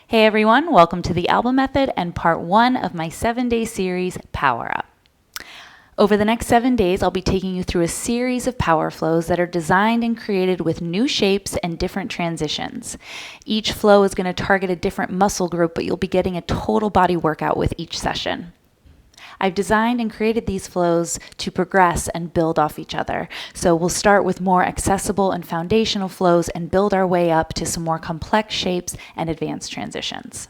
Hey everyone, welcome to the Alba Method and part 1 of my 7-day series, Power Up. Over the next 7 days, I'll be taking you through a series of power flows that are designed and created with new shapes and different transitions. Each flow is going to target a different muscle group, but you'll be getting a total body workout with each session. I've designed and created these flows to progress and build off each other. So we'll start with more accessible and foundational flows and build our way up to some more complex shapes and advanced transitions.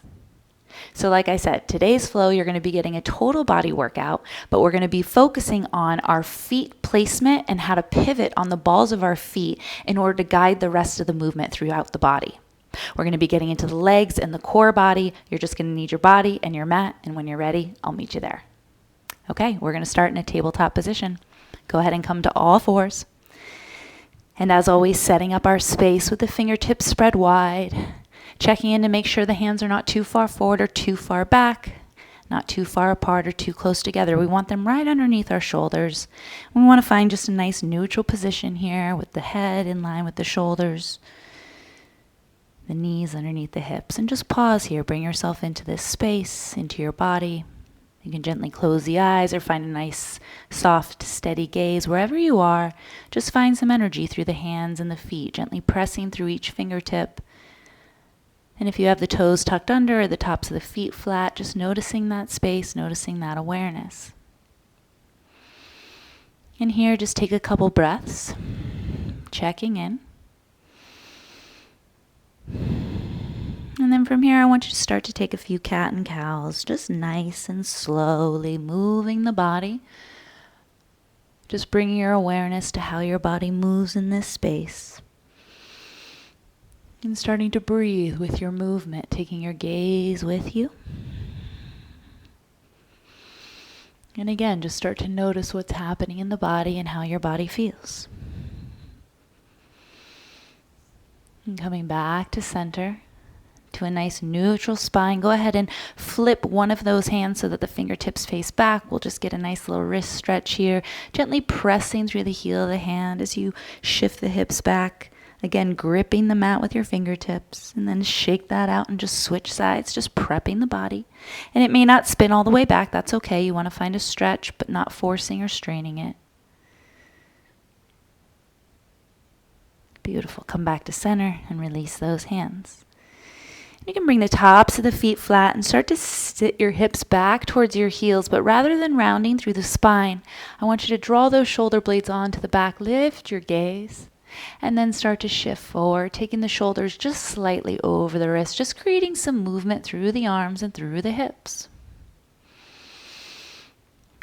So like I said, today's flow, you're going to be getting a total body workout, but we're going to be focusing on our feet placement and how to pivot on the balls of our feet in order to guide the rest of the movement throughout the body. We're going to be getting into the legs and the core body. You're just going to need your body and your mat, and when you're ready, I'll meet you there. Okay, we're going to start in a tabletop position. Go ahead and come to all fours. And as always, setting up our space with the fingertips spread wide, checking in to make sure the hands are not too far forward or too far back, not too far apart or too close together. We want them right underneath our shoulders. We want to find just a nice neutral position here with the head in line with the shoulders, the knees underneath the hips. And just pause here. Bring yourself into this space, into your body. You can gently close the eyes or find a nice, soft, steady gaze. Wherever you are, just find some energy through the hands and the feet, gently pressing through each fingertip. And if you have the toes tucked under or the tops of the feet flat, just noticing that space, noticing that awareness. And here, just take a couple breaths, checking in. And then from here, I want you to start to take a few cat and cows, just nice and slowly moving the body. Just bringing your awareness to how your body moves in this space. And starting to breathe with your movement, taking your gaze with you. And again, just start to notice what's happening in the body and how your body feels. And coming back to center, to a nice neutral spine. Go ahead and flip one of those hands so that the fingertips face back. We'll just get a nice little wrist stretch here, gently pressing through the heel of the hand as you shift the hips back. Again, gripping the mat with your fingertips, and then shake that out and just switch sides, just prepping the body. And it may not spin all the way back. That's okay. You want to find a stretch, but not forcing or straining it. Beautiful. Come back to center and release those hands. You can bring the tops of the feet flat and start to sit your hips back towards your heels, but rather than rounding through the spine, I want you to draw those shoulder blades onto the back, lift your gaze, and then start to shift forward, taking the shoulders just slightly over the wrist, just creating some movement through the arms and through the hips.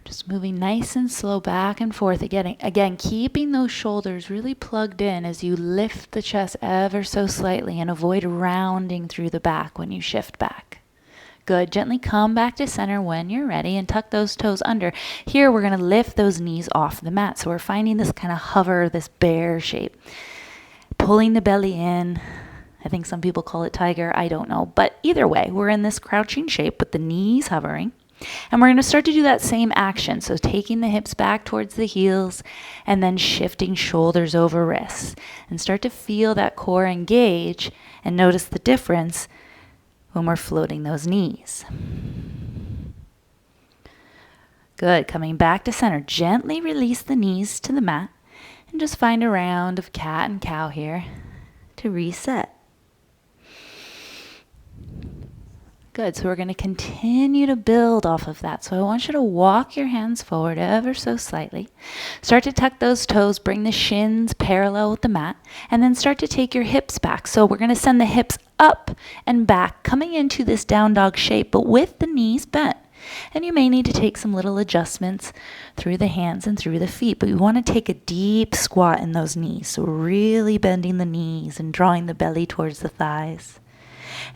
Just moving nice and slow back and forth. Again, keeping those shoulders really plugged in as you lift the chest ever so slightly and avoid rounding through the back when you shift back. Good. Gently come back to center when you're ready and tuck those toes under. Here we're going to lift those knees off the mat. So we're finding this kind of hover, this bear shape. Pulling the belly in. I think some people call it tiger. I don't know. But either way, we're in this crouching shape with the knees hovering. And we're going to start to do that same action. So taking the hips back towards the heels and then shifting shoulders over wrists. And start to feel that core engage and notice the difference when we're floating those knees. Good. Coming back to center. Gently release the knees to the mat and just find a round of cat and cow here to reset. Good, so we're going to continue to build off of that. So I want you to walk your hands forward ever so slightly. Start to tuck those toes, bring the shins parallel with the mat, and then start to take your hips back. So we're going to send the hips up and back, coming into this down dog shape, but with the knees bent. And you may need to take some little adjustments through the hands and through the feet, but you want to take a deep squat in those knees. So really bending the knees and drawing the belly towards the thighs.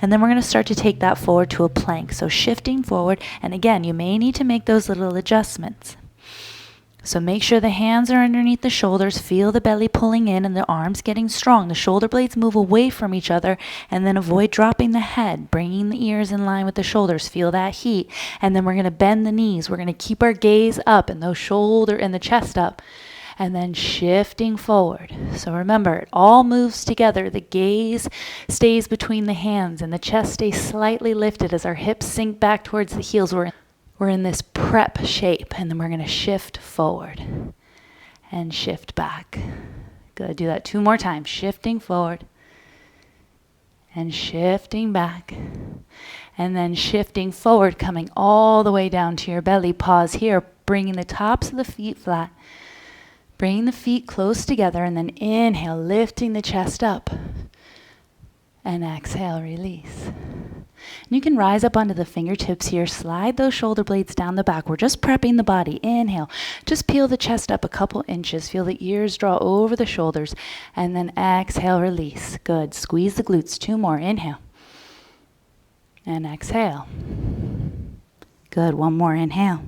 And then we're going to start to take that forward to a plank. So shifting forward, and again, you may need to make those little adjustments. So make sure the hands are underneath the shoulders, feel the belly pulling in and the arms getting strong. The shoulder blades move away from each other, and then avoid dropping the head, bringing the ears in line with the shoulders. Feel that heat. And then we're going to bend the knees. We're going to keep our gaze up and those shoulder and the chest up. and then shifting forward. So remember, it all moves together. The gaze stays between the hands and the chest stays slightly lifted as our hips sink back towards the heels. We're in this prep shape, and then we're going to shift forward and shift back. Good. Do that 2 more times. Shifting forward and shifting back. And then shifting forward, coming all the way down to your belly. Pause here, bringing the tops of the feet flat. Bringing the feet close together, and then inhale, lifting the chest up. And exhale, release. And you can rise up onto the fingertips here. Slide those shoulder blades down the back. We're just prepping the body. Inhale. Just peel the chest up a couple inches. Feel the ears draw over the shoulders. And then exhale, release. Good. Squeeze the glutes. 2 more. Inhale. And exhale. Good. 1 more. Inhale.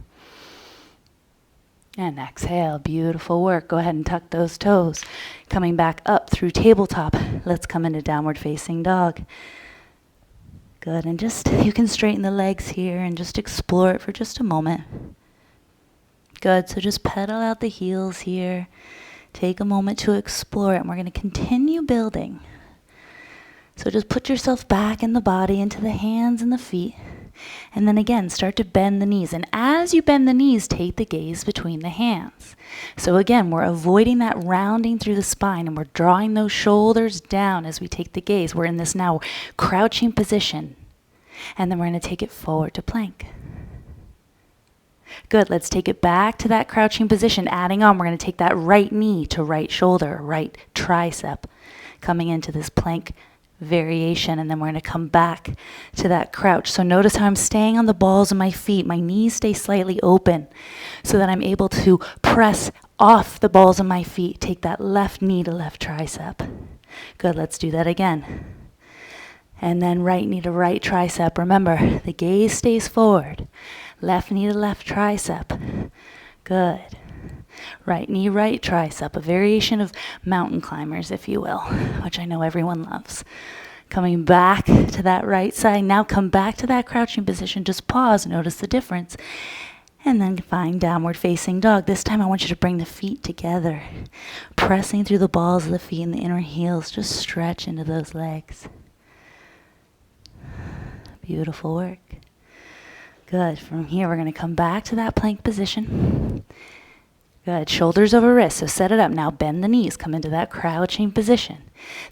And exhale. Beautiful work. Go ahead and tuck those toes. Coming back up through tabletop. Let's come into downward facing dog. Good. And just, you can straighten the legs here and just explore it for just a moment. Good. So just pedal out the heels here. Take a moment to explore it. And we're going to continue building. So just put yourself back in the body, into the hands and the feet. And then again, start to bend the knees. And as you bend the knees, take the gaze between the hands. So again, we're avoiding that rounding through the spine, and we're drawing those shoulders down as we take the gaze. We're in this now crouching position. And then we're going to take it forward to plank. Good. Let's take it back to that crouching position. Adding on, we're going to take that right knee to right shoulder, right tricep, coming into this plank variation, and then we're going to come back to that crouch. So notice how I'm staying on the balls of my feet. My knees stay slightly open so that I'm able to press off the balls of my feet. Take that left knee to left tricep. Good. Let's do that again. And then right knee to right tricep. Remember, the gaze stays forward. Left knee to left tricep. Good. Right knee, right tricep, a variation of mountain climbers, if you will, which I know everyone loves. Coming back to that right side. Now come back to that crouching position. Just pause, notice the difference. And then find downward facing dog. This time I want you to bring the feet together, pressing through the balls of the feet and the inner heels. Just stretch into those legs. Beautiful work. Good. From here, we're going to come back to that plank position. Good. Shoulders over wrists. So set it up. Now bend the knees. Come into that crouching position.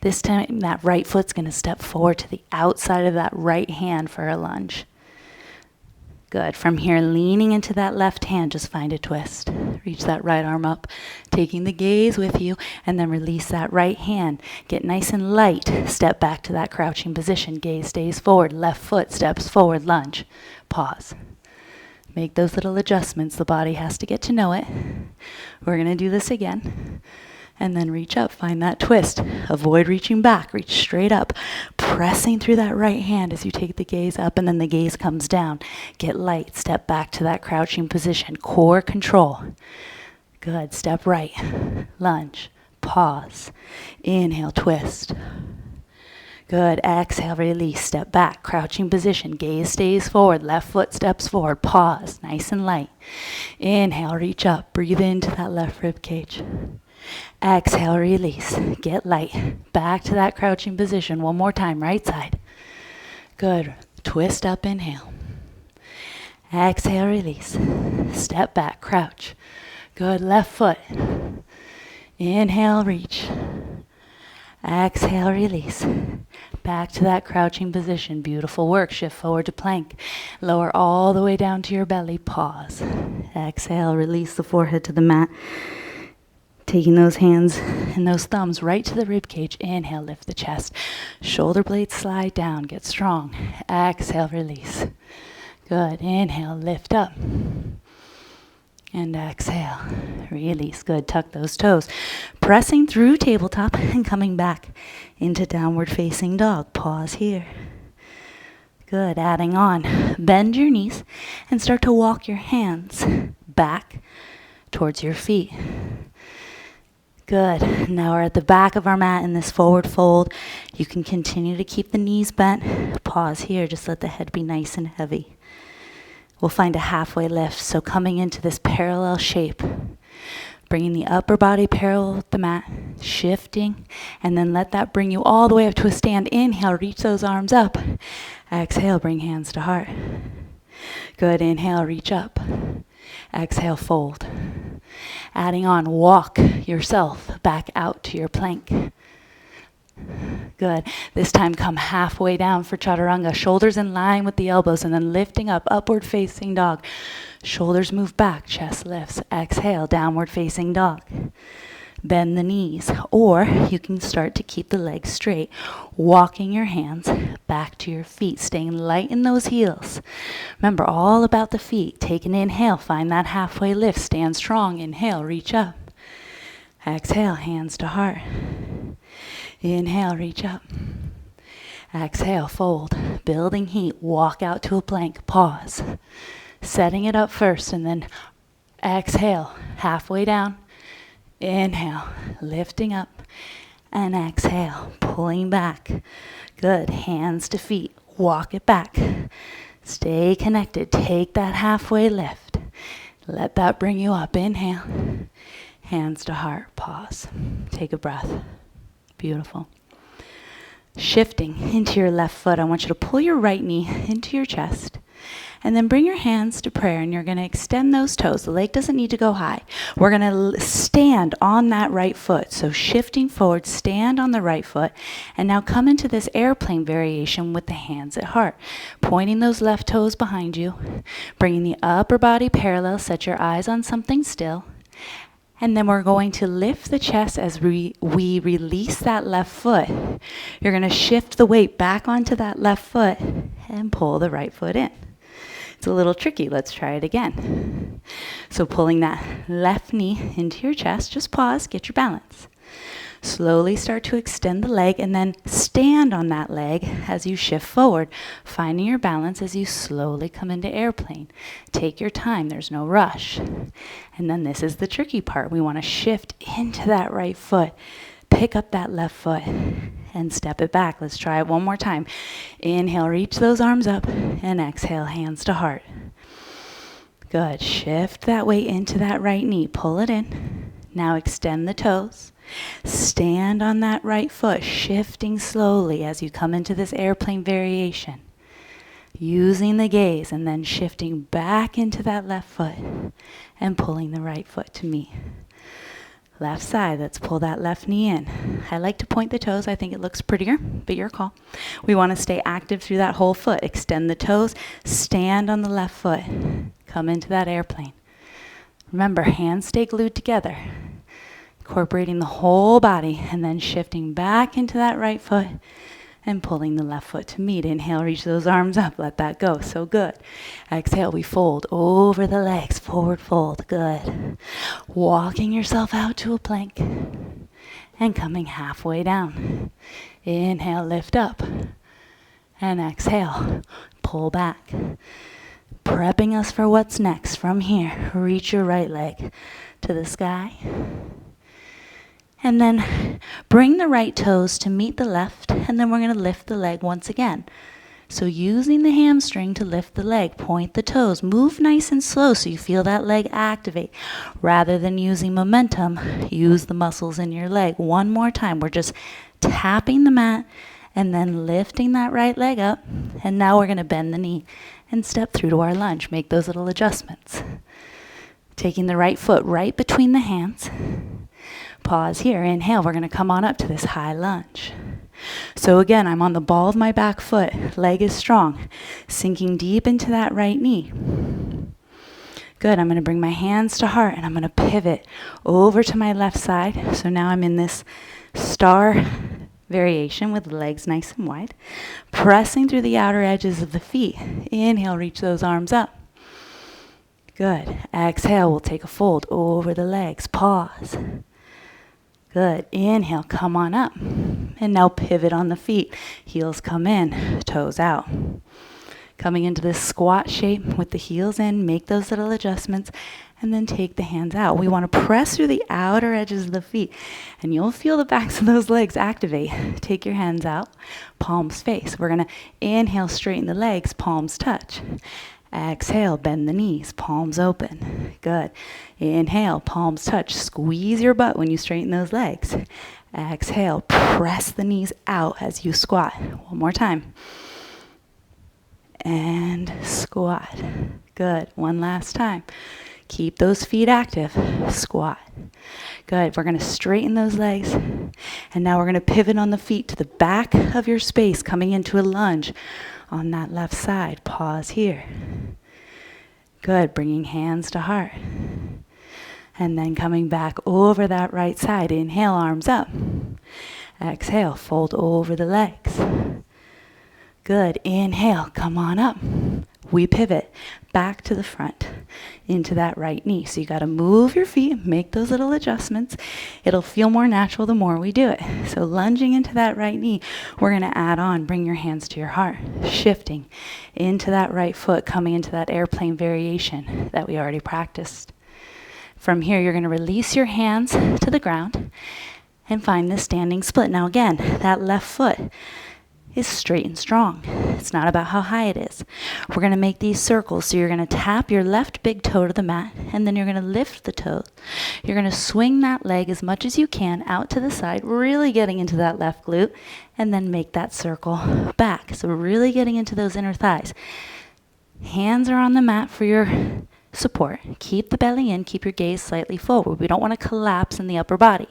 This time, that right foot's going to step forward to the outside of that right hand for a lunge. Good. From here, leaning into that left hand, just find a twist. Reach that right arm up, taking the gaze with you, and then release that right hand. Get nice and light. Step back to that crouching position. Gaze stays forward. Left foot steps forward. Lunge. Pause. Make those little adjustments. The body has to get to know it. We're going to do this again. And then reach up. Find that twist. Avoid reaching back. Reach straight up. Pressing through that right hand as you take the gaze up, and then the gaze comes down. Get light. Step back to that crouching position. Core control. Good. Step right. Lunge. Pause. Inhale. Twist. Good. Exhale, release. Step back. Crouching position. Gaze stays forward. Left foot steps forward. Pause. Nice and light. Inhale, reach up. Breathe into that left rib cage. Exhale, release. Get light. Back to that crouching position. One more time. Right side. Good. Twist up. Inhale. Exhale, release. Step back. Crouch. Good. Left foot. Inhale, reach. Exhale, release. Back to that crouching position. Beautiful work. Shift forward to plank. Lower all the way down to your belly. Pause. Exhale, release the forehead to the mat. Taking those hands and those thumbs right to the rib cage. Inhale, lift the chest. Shoulder blades slide down. Get strong. Exhale, release. Good. Inhale, lift up. And exhale, release. Good. Tuck those toes. Pressing through tabletop and coming back into downward facing dog. Pause here. Good. Adding on. Bend your knees and start to walk your hands back towards your feet. Good. Now we're at the back of our mat in this forward fold. You can continue to keep the knees bent. Pause here. Just let the head be nice and heavy. We'll find a halfway lift. So coming into this parallel shape. Bringing the upper body parallel with the mat, shifting, and then let that bring you all the way up to a stand. Inhale, reach those arms up. Exhale, bring hands to heart. Good, inhale, reach up. Exhale, fold. Adding on, walk yourself back out to your plank. Good. This time come halfway down for chaturanga. Shoulders in line with the elbows and then lifting up, upward facing dog. Shoulders move back, chest lifts. Exhale, downward facing dog. Bend the knees, or you can start to keep the legs straight, walking your hands back to your feet, staying light in those heels. Remember, all about the feet. Take an inhale, find that halfway lift, stand strong. Inhale, reach up. Exhale, hands to heart. Inhale, reach up. Exhale, fold. Building heat, walk out to a plank, pause. Setting it up first, and then exhale, halfway down. Inhale, lifting up, and exhale, pulling back. Good, hands to feet, walk it back. Stay connected, take that halfway lift. Let that bring you up. Inhale, hands to heart, pause. Take a breath. Beautiful. Shifting into your left foot, I want you to pull your right knee into your chest. And then bring your hands to prayer, and you're going to extend those toes. The leg doesn't need to go high. We're going to stand on that right foot. So shifting forward, stand on the right foot. And now come into this airplane variation with the hands at heart. Pointing those left toes behind you. Bringing the upper body parallel. Set your eyes on something still. And then we're going to lift the chest as we release that left foot. You're going to shift the weight back onto that left foot and pull the right foot in. It's a little tricky. Let's try it again. So pulling that left knee into your chest, just pause, get your balance. Slowly start to extend the leg and then stand on that leg as you shift forward, finding your balance as you slowly come into airplane. Take your time, there's no rush. And then this is the tricky part. We want to shift into that right foot, pick up that left foot, and step it back. Let's try it one more time. Inhale, reach those arms up, and exhale, hands to heart. Good. Shift that weight into that right knee. Pull it in. Now extend the toes. Stand on that right foot, shifting slowly as you come into this airplane variation. Using the gaze and then shifting back into that left foot and pulling the right foot to meet. Left side, let's pull that left knee in. I like to point the toes. I think it looks prettier, but your call. We want to stay active through that whole foot. Extend the toes, stand on the left foot. Come into that airplane. Remember, hands stay glued together. Incorporating the whole body and then shifting back into that right foot and pulling the left foot to meet. Inhale, reach those arms up, let that go, so good. Exhale, we fold over the legs, forward fold, good. Walking yourself out to a plank and coming halfway down. Inhale, lift up, and exhale, pull back. Prepping us for what's next. From here, reach your right leg to the sky. And then bring the right toes to meet the left, and then we're going to lift the leg once again. So using the hamstring to lift the leg, point the toes, move nice and slow so you feel that leg activate. Rather than using momentum, use the muscles in your leg. One more time, we're just tapping the mat and then lifting that right leg up. And now we're going to bend the knee and step through to our lunge. Make those little adjustments. Taking the right foot right between the hands. Pause here, inhale, we're going to come on up to this high lunge. So again, I'm on the ball of my back foot, leg is strong, sinking deep into that right knee. Good, I'm going to bring my hands to heart and I'm going to pivot over to my left side. So now I'm in this star variation with the legs nice and wide, pressing through the outer edges of the feet. Inhale, reach those arms up. Good, exhale, we'll take a fold over the legs, pause. Good. Inhale, come on up. And now pivot on the feet. Heels come in, toes out. Coming into this squat shape with the heels in, make those little adjustments, and then take the hands out. We want to press through the outer edges of the feet, and you'll feel the backs of those legs activate. Take your hands out, palms face. We're going to inhale, straighten the legs, palms touch. Exhale, bend the knees, palms open. Good. Inhale, palms touch. Squeeze your butt when you straighten those legs. Exhale, press the knees out as you squat. One more time. And squat. Good. One last time. Keep those feet active. Squat. Good. We're going to straighten those legs. And now we're going to pivot on the feet to the back of your space, coming into a lunge on that left side. Pause here. Good. Bringing hands to heart. And then coming back over that right side. Inhale, arms up. Exhale, fold over the legs. Good. Inhale, come on up. We pivot back to the front into that right knee. So you got to move your feet, make those little adjustments. It'll feel more natural the more we do it. So lunging into that right knee, we're going to add on, bring your hands to your heart, shifting into that right foot, coming into that airplane variation that we already practiced. From here, you're going to release your hands to the ground and find this standing split. Now again, that left foot is straight and strong. It's not about how high it is. We're going to make these circles. So you're going to tap your left big toe to the mat, and then you're going to lift the toes. You're going to swing that leg as much as you can out to the side, really getting into that left glute, and then make that circle back. So really getting into those inner thighs. Hands are on the mat for your support. Keep the belly in, keep your gaze slightly forward. We don't want to collapse in the upper body.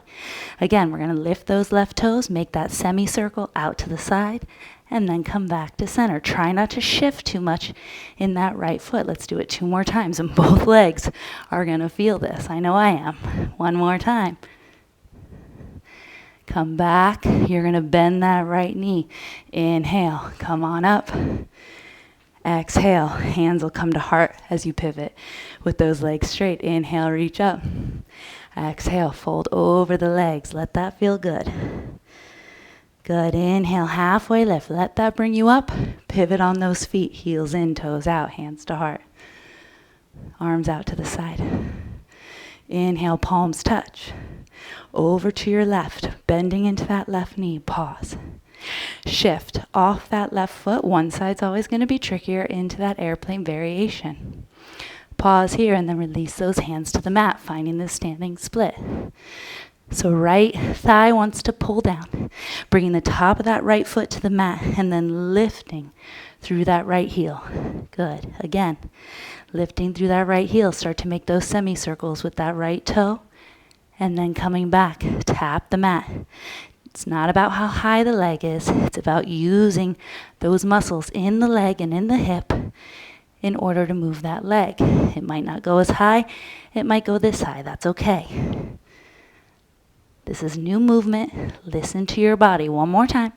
Again, we're going to lift those left toes, make that semicircle out to the side, and then come back to center. Try not to shift too much in that right foot. Let's do it 2 more times, and both legs are going to feel this. I know I am. 1 more time. Come back. You're going to bend that right knee. Inhale. Come on up. Exhale, hands will come to heart as you pivot with those legs straight. Inhale, reach up. Exhale, fold over the legs. Let that feel good. Good. Inhale, halfway lift. Let that bring you up. Pivot on those feet. Heels in, toes out, hands to heart. Arms out to the side. Inhale, palms touch. Over to your left, bending into that left knee. Pause. Shift off that left foot. One side's always going to be trickier into that airplane variation. Pause here and then release those hands to the mat, finding this standing split. So right thigh wants to pull down, bringing the top of that right foot to the mat and then lifting through that right heel. Good. Again, lifting through that right heel. Start to make those semicircles with that right toe and then coming back. Tap the mat. It's not about how high the leg is. It's about using those muscles in the leg and in the hip in order to move that leg. It might not go as high. It might go this high. That's okay. This is new movement. Listen to your body. 1 more time.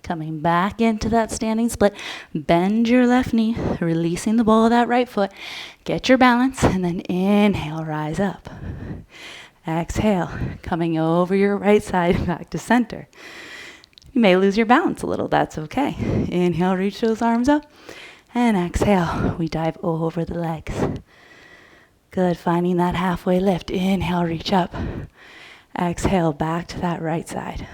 Coming back into that standing split. Bend your left knee, releasing the ball of that right foot. Get your balance, and then inhale, rise up. Exhale, coming over your right side back to center. You may lose your balance a little, that's okay. Inhale, reach those arms up. And exhale, we dive over the legs. Good, finding that halfway lift. Inhale, reach up. Exhale, back to that right side.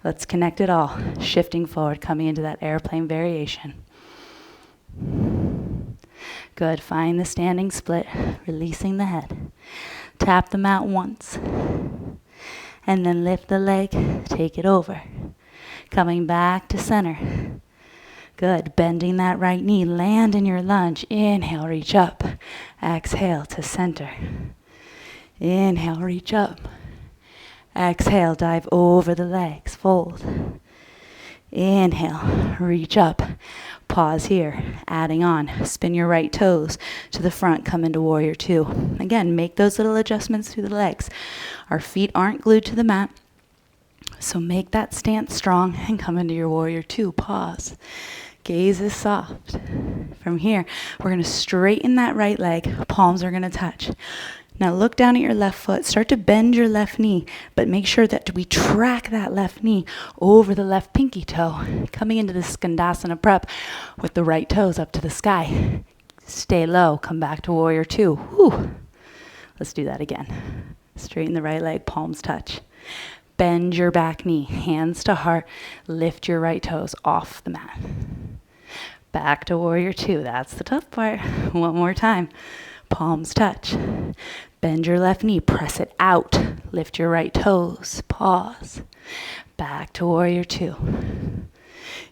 Let's connect it all. Shifting forward, coming into that airplane variation. Good, find the standing split, releasing the head. Tap the mat once, and then lift the leg, take it over. Coming back to center. Good, bending that right knee, land in your lunge. Inhale, reach up. Exhale to center. Inhale, reach up. Exhale, dive over the legs, fold. Inhale, reach up. Pause here, adding on. Spin your right toes to the front, come into warrior 2. Again, make those little adjustments through the legs. Our feet aren't glued to the mat, so make that stance strong and come into your warrior 2. Pause. Gaze is soft. From here, we're going to straighten that right leg. Palms are going to touch. Now look down at your left foot. Start to bend your left knee, but make sure that we track that left knee over the left pinky toe. Coming into the skandasana prep with the right toes up to the sky. Stay low. Come back to warrior 2. Whew. Let's do that again. Straighten the right leg. Palms touch. Bend your back knee. Hands to heart. Lift your right toes off the mat. Back to warrior two. That's the tough part. One more time. Palms touch. Bend your left knee, press it out. Lift your right toes, pause. Back to warrior two.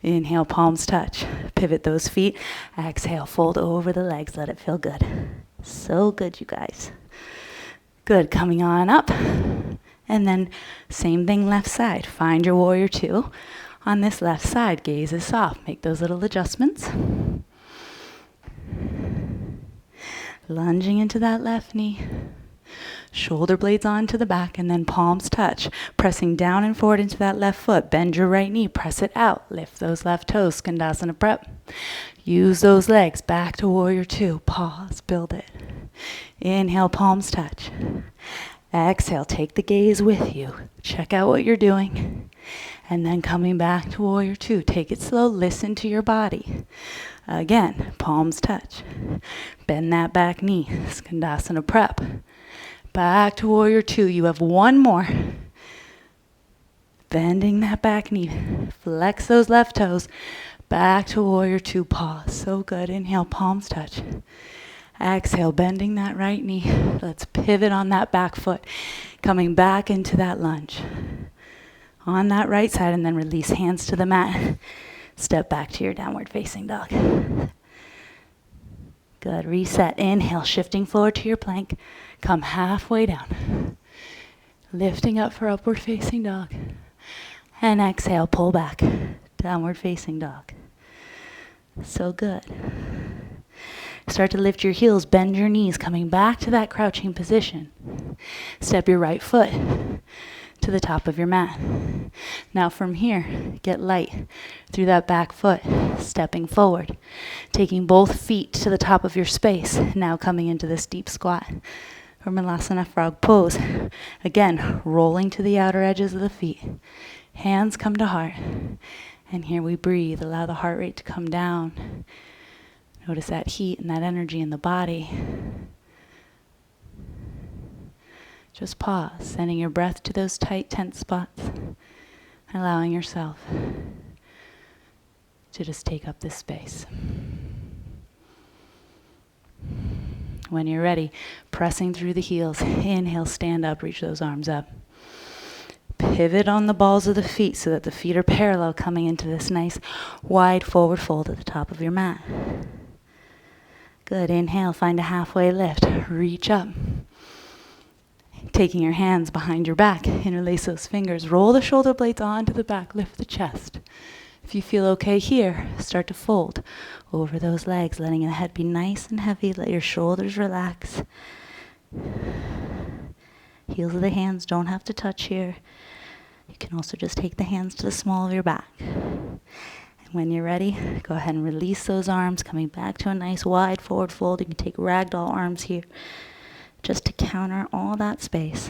Inhale, palms touch. Pivot those feet. Exhale, fold over the legs. Let it feel good. So good, you guys. Good, coming on up. And then same thing, left side. Find your warrior two. On this left side, gaze is soft. Make those little adjustments. Lunging into that left knee. Shoulder blades onto the back and then palms touch. Pressing down and forward into that left foot. Bend your right knee, press it out. Lift those left toes, skandasana prep. Use those legs, back to warrior two. Pause, build it. Inhale, palms touch. Exhale, take the gaze with you. Check out what you're doing. And then coming back to warrior two. Take it slow, listen to your body. Again, palms touch. Bend that back knee, skandasana prep. Back to warrior two. You have one more. Bending that back knee. Flex those left toes. Back to warrior two. Pause. So good. Inhale, palms touch. Exhale, bending that right knee. Let's pivot on that back foot. Coming back into that lunge. On that right side, and then release hands to the mat. Step back to your downward facing dog. Good. Reset. Inhale, shifting forward to your plank. Come halfway down. Lifting up for upward facing dog. And exhale, pull back. Downward facing dog. So good. Start to lift your heels, bend your knees, coming back to that crouching position. Step your right foot to the top of your mat. Now from here, get light through that back foot, stepping forward, taking both feet to the top of your space. Now coming into this deep squat or Malasana frog pose. Again, rolling to the outer edges of the feet. Hands come to heart. And here we breathe. Allow the heart rate to come down. Notice that heat and that energy in the body. Just pause, sending your breath to those tight, tense spots. Allowing yourself to just take up this space. When you're ready, pressing through the heels. Inhale, stand up, reach those arms up. Pivot on the balls of the feet so that the feet are parallel, coming into this nice wide forward fold at the top of your mat. Good. Inhale, find a halfway lift. Reach up. Taking your hands behind your back, interlace those fingers. Roll the shoulder blades onto the back. Lift the chest. If you feel okay here, start to fold over those legs, letting the head be nice and heavy. Let your shoulders relax. Heels of the hands don't have to touch here. You can also just take the hands to the small of your back. And when you're ready, go ahead and release those arms, coming back to a nice wide forward fold. You can take ragdoll arms here, just to counter all that space.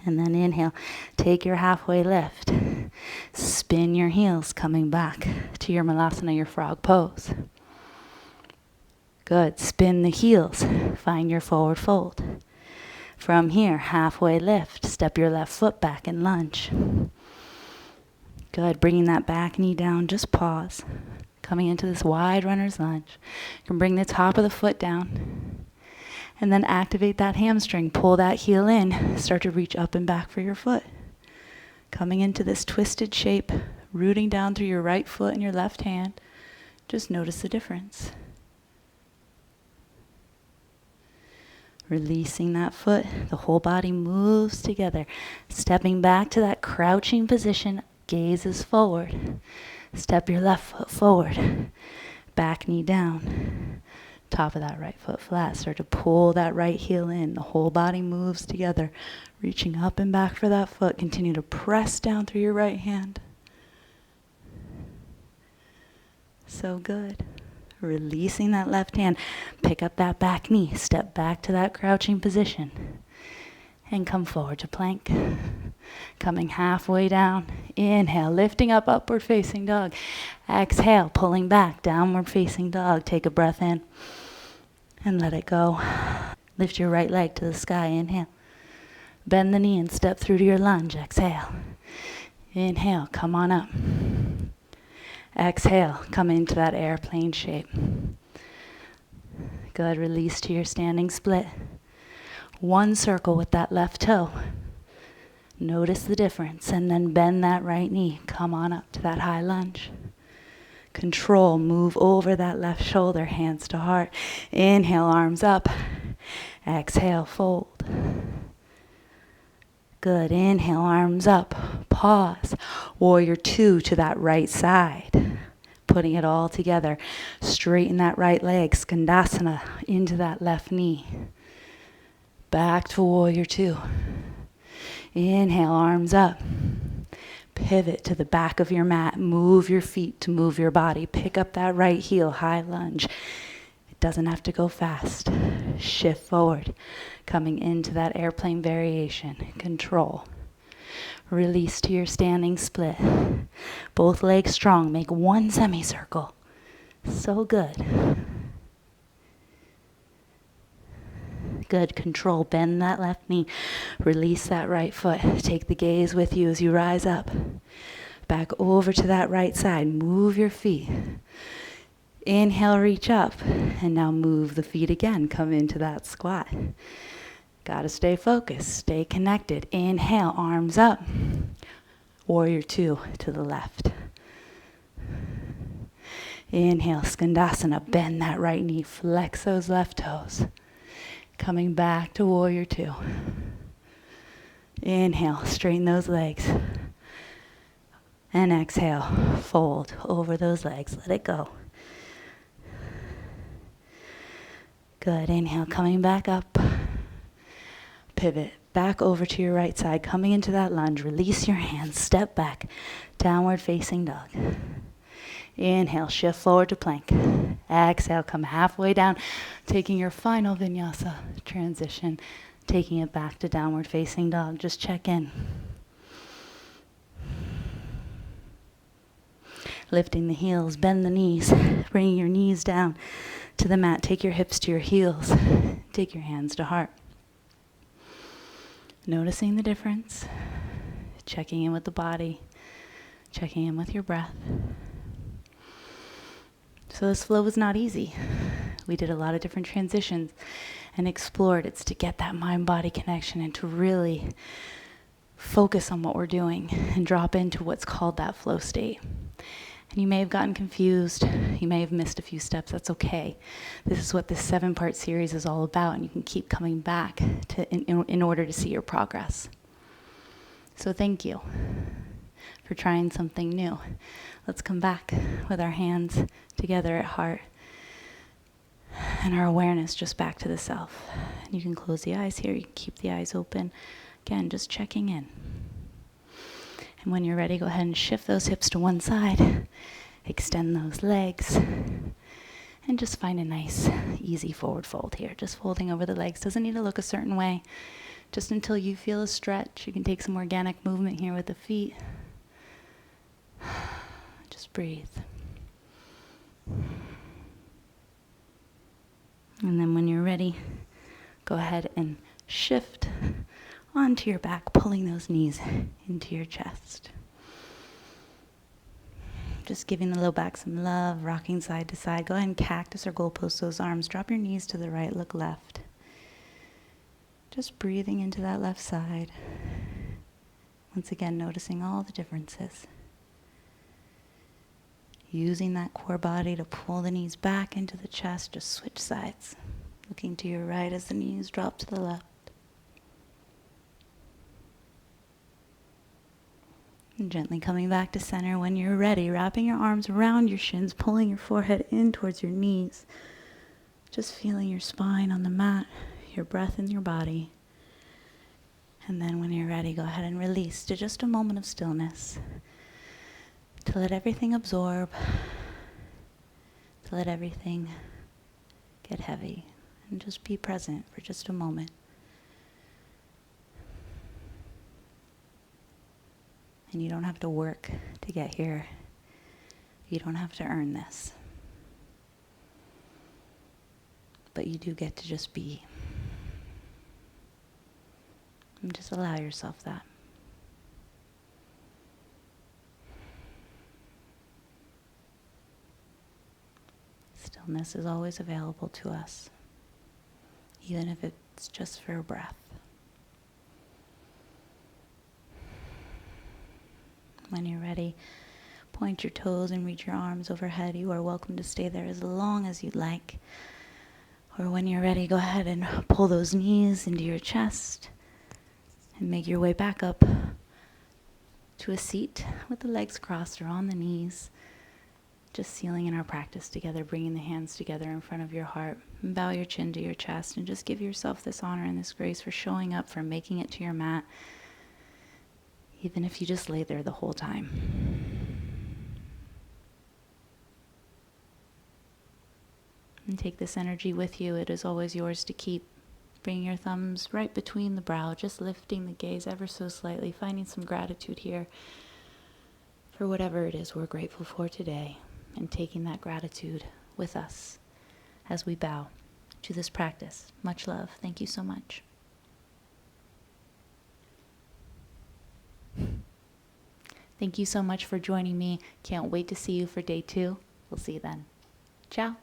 And then inhale, take your halfway lift. Spin your heels, coming back to your Malasana, your frog pose. Good. Spin the heels. Find your forward fold. From here, halfway lift. Step your left foot back and lunge. Good. Bringing that back knee down. Just pause. Coming into this wide runner's lunge. You can bring the top of the foot down. And then activate that hamstring. Pull that heel in. Start to reach up and back for your foot. Coming into this twisted shape. Rooting down through your right foot and your left hand. Just notice the difference. Releasing that foot, the whole body moves together. Stepping back to that crouching position, gaze is forward. Step your left foot forward, back knee down. Top of that right foot flat. Start to pull that right heel in. The whole body moves together, reaching up and back for that foot. Continue to press down through your right hand. So good. Releasing that left hand. Pick up that back knee. Step back to that crouching position. And come forward to plank. Coming halfway down. Inhale, lifting up, upward facing dog. Exhale, pulling back, downward facing dog. Take a breath in. And let it go. Lift your right leg to the sky. Inhale. Bend the knee and step through to your lunge. Exhale. Inhale, come on up. Exhale, come into that airplane shape. Good, release to your standing split. One circle with that left toe. Notice the difference, and then bend that right knee. Come on up to that high lunge. Control, move over that left shoulder, hands to heart. Inhale, arms up. Exhale, fold. Good, inhale, arms up. Pause. Warrior two to that right side. Putting it all together. Straighten that right leg, skandasana, into that left knee. Back to warrior two. Inhale, arms up. Pivot to the back of your mat. Move your feet to move your body. Pick up that right heel, high lunge. It doesn't have to go fast. Shift forward. Coming into that airplane variation. Control. Release to your standing split. Both legs strong. Make one semicircle. So good. Good. Control. Bend that left knee. Release that right foot. Take the gaze with you as you rise up. Back over to that right side. Move your feet. Inhale, reach up. And now move the feet again. Come into that squat. Gotta stay focused. Stay connected. Inhale, arms up. Warrior two to the left. Inhale, skandasana. Bend that right knee. Flex those left toes. Coming back to warrior two. Inhale, straighten those legs. And exhale, fold over those legs. Let it go. Good, inhale, coming back up. Pivot back over to your right side, coming into that lunge. Release your hands, step back, downward facing dog. Inhale, shift forward to plank. Exhale, come halfway down, taking your final vinyasa transition, taking it back to downward facing dog. Just check in. Lifting the heels, bend the knees, bringing your knees down to the mat. Take your hips to your heels. Take your hands to heart. Noticing the difference, checking in with the body, checking in with your breath. So this flow was not easy. We did a lot of different transitions and explored. It's to get that mind-body connection and to really focus on what we're doing and drop into what's called that flow state. And you may have gotten confused. You may have missed a few steps. That's okay. This is what this 7-part series is all about, and you can keep coming back to in order to see your progress. So thank you for trying something new. Let's come back with our hands together at heart and our awareness just back to the self. And you can close the eyes here. You can keep the eyes open. Again, just checking in. And when you're ready, go ahead and shift those hips to one side. Extend those legs. And just find a nice, easy forward fold here. Just folding over the legs. Doesn't need to look a certain way. Just until you feel a stretch. You can take some organic movement here with the feet. Just breathe. And then when you're ready, go ahead and shift onto your back, pulling those knees into your chest. Just giving the low back some love, rocking side to side. Go ahead and cactus or goalpost those arms. Drop your knees to the right, look left. Just breathing into that left side. Once again, noticing all the differences. Using that core body to pull the knees back into the chest. Just switch sides. Looking to your right as the knees drop to the left. And gently coming back to center when you're ready, wrapping your arms around your shins, pulling your forehead in towards your knees. Just feeling your spine on the mat, your breath in your body. And then when you're ready, go ahead and release to just a moment of stillness. To let everything absorb. To let everything get heavy. And just be present for just a moment. And you don't have to work to get here. You don't have to earn this. But you do get to just be. And just allow yourself that. Stillness is always available to us, even if it's just for a breath. When you're ready, point your toes and reach your arms overhead. You are welcome to stay there as long as you'd like. Or when you're ready, go ahead and pull those knees into your chest and make your way back up to a seat with the legs crossed or on the knees. Just sealing in our practice together, bringing the hands together in front of your heart. And bow your chin to your chest and just give yourself this honor and this grace for showing up, for making it to your mat, even if you just lay there the whole time. And take this energy with you. It is always yours to keep. Bring your thumbs right between the brow, just lifting the gaze ever so slightly, finding some gratitude here for whatever it is we're grateful for today, and taking that gratitude with us as we bow to this practice. Much love. Thank you so much. Thank you so much for joining me. Can't wait to see you for day 2. We'll see you then. Ciao.